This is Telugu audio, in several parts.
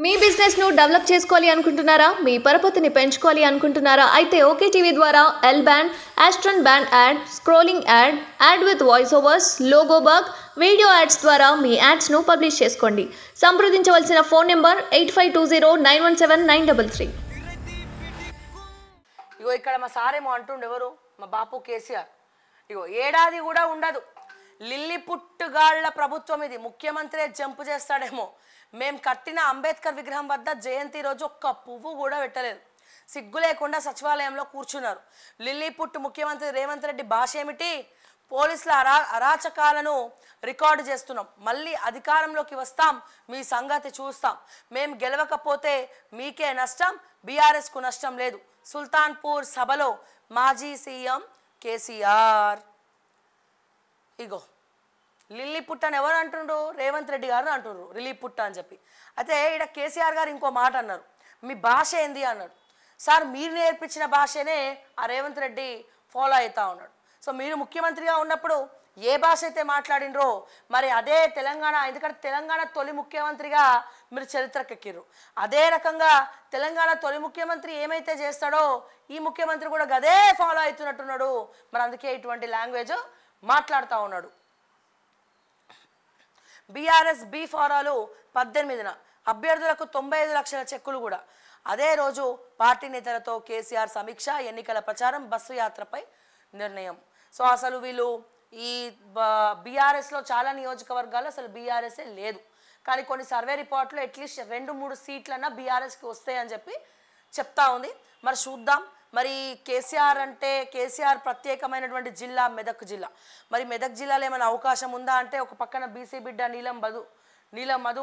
మీ బిజినెస్ ను డెవలప్ చేసుకోవాలి అనుకుంటున్నారా? మీ పరపతిని పెంచుకోవాలి అనుకుంటున్నారా? అయితే ఓకే టీవీ ద్వారా L band, Aston band ad, scrolling ad, ad with voice overs, logo bug, video ads ద్వారా మీ యాడ్స్ ను పబ్లిష్ చేసుకోండి. సంప్రదించవలసిన ఫోన్ నెంబర్ 8520917933. ఇగో ఇక్కడ మా సారేమో అంటుండే ఎవరు మా బాపు కేసీఆర్ ఇగో ఏడాది కూడా ఉండదు లిల్లీ పుట్టుగాళ్ల ప్రభుత్వం ఇది ముఖ్యమంత్రి జంపు చేస్తాడేమో మేము కట్టిన అంబేద్కర్ విగ్రహం వద్ద జయంతి రోజు ఒక్క పువ్వు కూడా పెట్టలేదు సిగ్గు లేకుండా సచివాలయంలో కూర్చున్నారు లిల్లీ పుట్టు ముఖ్యమంత్రి రేవంత్ రెడ్డి భాష ఏమిటి పోలీసుల అరాచకాలను రికార్డు చేస్తున్నాం మళ్ళీ అధికారంలోకి వస్తాం మీ సంగతి చూస్తాం మేము గెలవకపోతే మీకే నష్టం బీఆర్ఎస్ కు నష్టం లేదు సుల్తాన్పూర్ సభలో మాజీ సీఎం కేసీఆర్ ఇగో లిల్లీ పుట్ట అని ఎవరు అంటుండ్రు రేవంత్ రెడ్డి గారు అంటుండ్రు లిల్లీ పుట్ట అని చెప్పి అయితే ఇక్కడ కేసీఆర్ గారు ఇంకో మాట అన్నారు మీ భాష ఏంది అన్నాడు సార్ మీరు నేర్పించిన భాషనే ఆ రేవంత్ రెడ్డి ఫాలో అవుతా ఉన్నాడు సో మీరు ముఖ్యమంత్రిగా ఉన్నప్పుడు ఏ భాష అయితే మాట్లాడినరో మరి అదే తెలంగాణ ఎందుకంటే తెలంగాణ తొలి ముఖ్యమంత్రిగా మీరు చరిత్రకెక్కిర్రు అదే రకంగా తెలంగాణ తొలి ముఖ్యమంత్రి ఏమైతే చేస్తాడో ఈ ముఖ్యమంత్రి కూడా అదే ఫాలో అవుతున్నట్టున్నాడు మరి అందుకే ఇటువంటి లాంగ్వేజ్ మాట్లాడుతూ ఉన్నాడు బీఆర్ఎస్ బీ ఫారాలు 18న అభ్యర్థులకు 95 లక్షల చెక్కులు కూడా అదే రోజు పార్టీ నేతలతో కేసీఆర్ సమీక్ష ఎన్నికల ప్రచారం బస్సు యాత్రపై నిర్ణయం సో అసలు వీళ్ళు ఈ బీఆర్ఎస్లో చాలా నియోజకవర్గాలు అసలు బీఆర్ఎస్ఏ లేదు కానీ కొన్ని సర్వే రిపోర్ట్లు అట్లీస్ట్ 2-3 సీట్లన్నా బీఆర్ఎస్కి వస్తాయని చెప్పి చెప్తా ఉంది మరి చూద్దాం మరి కేసీఆర్ అంటే కేసీఆర్ ప్రత్యేకమైనటువంటి జిల్లా మెదక్ జిల్లా మరి మెదక్ జిల్లాలో ఏమైనా అవకాశం ఉందా అంటే ఒక పక్కన బీసీ బిడ్డ నీలం మధు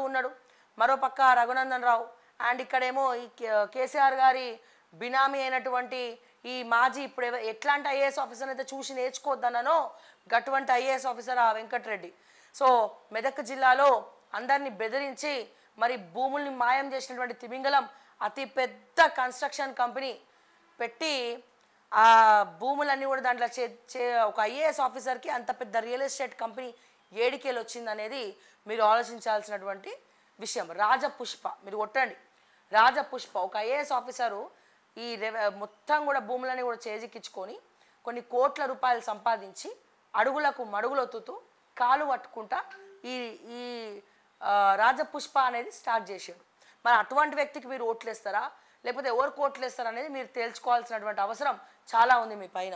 ఉన్నాడు మరో పక్క రఘునందన్ రావు అండ్ ఇక్కడేమో ఈ కేసీఆర్ గారి బినామీ అయినటువంటి ఈ మాజీ ఇప్పుడు ఎట్లాంటి ఐఏఎస్ ఆఫీసర్ అయితే చూసి నేర్చుకోవద్దనో అటువంటి ఐఏఎస్ ఆఫీసర్ ఆ వెంకటరెడ్డి సో మెదక్ జిల్లాలో అందరినీ బెదిరించి మరి భూముల్ని మాయం చేసినటువంటి తిమింగలం అతి పెద్ద కన్స్ట్రక్షన్ కంపెనీ పెట్టి ఆ భూములన్నీ కూడా దాంట్లో ఒక ఐఏఎస్ ఆఫీసర్కి అంత పెద్ద రియల్ ఎస్టేట్ కంపెనీ ఏడికేలు వచ్చిందనేది మీరు ఆలోచించాల్సినటువంటి విషయం రాజపుష్ప మీరు కొట్టండి రాజపుష్ప ఒక ఐఏఎస్ ఆఫీసరు ఈ మొత్తం కూడా భూములని కూడా చేజిక్కించుకొని కొన్ని కోట్ల రూపాయలు సంపాదించి అడుగులకు మడుగులొత్తుతూ కాలు పట్టుకుంటా ఈ ఈ రాజపుష్ప అనేది స్టార్ట్ చేశాడు మరి అటువంటి వ్యక్తికి మీరు ఓట్లేస్తారా లేకపోతే ఎవరు ఓట్లేస్తారా అనేది మీరు తేల్చుకోవాల్సినటువంటి అవసరం చాలా ఉంది మీ పైన